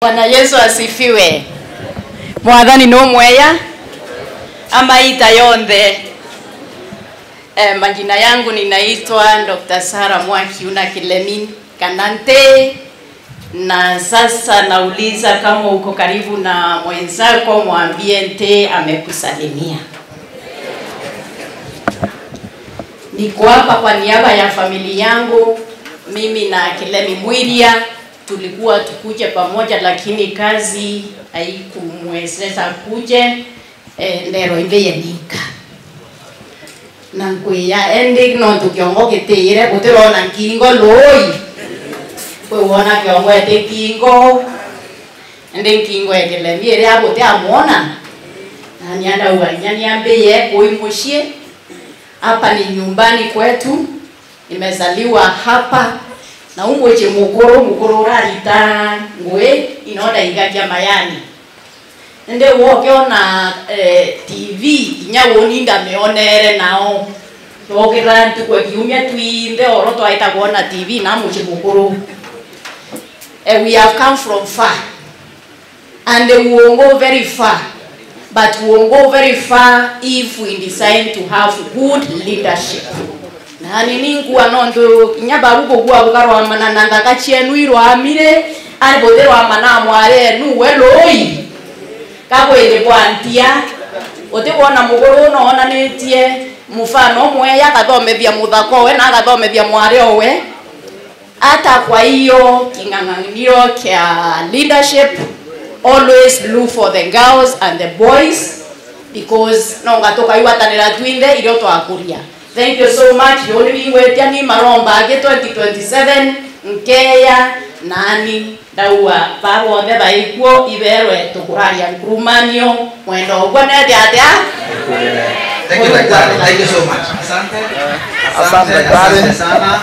Bwana Yesu asifiwe. Mwathani no mweya amaita yonthe. Majina yangu ninaitwa Dr. Sara Mwakiuna Kilemin Kanante, na sasa nauliza kama uko karibu na mwenzako mwambie nte amekusalimia. Niko hapa kwa niaba ya familia yangu. Mimi na Kilemi Mwiria tulikuwa tukuje pamoja, lakini kazi haikumwezesha kuje. Ndero imbeye nika na ngwya ending no tukiongo gitire gutirona nkingo loi kwe wona kiongo ete kingo ende nkingo Kilemi ere abote amona na nianda uanya niambie koi mushie. Hapa ni nyumbani kwetu, nimezaliwa hapa na umweche mukuru rarita ngwe inoda igakia mayani. Nde woke ona TV nyawoni ndameonere nao tokira ntukwe kiumia twinde oro twaita kuona TV na mweche mukuru. We have come from far and we will go very far, but we will go very far if we decide to have good leadership. Na nini nkuwa nondo nyabaruko kuwa bukarwa mananda kachienu iro amire ani bodero amana mware nu weloi kabwende bwantia ote wona mugoro no ona netie mufano mweya kathomethia muthako we na kathomethia mware owe. Hata kwa hiyo kinganganiro kia leadership, always look for the girls and the boys, because no ngatoka iwatanira twinde iro twakuria. Thank you so much. Yoni bingwetia ni maromba ge 2027 nkeya nani dawa babo the baikuo iberwe tukuraria ngrumanio mwendo gwanete atia. Thank you so much. Asante sana.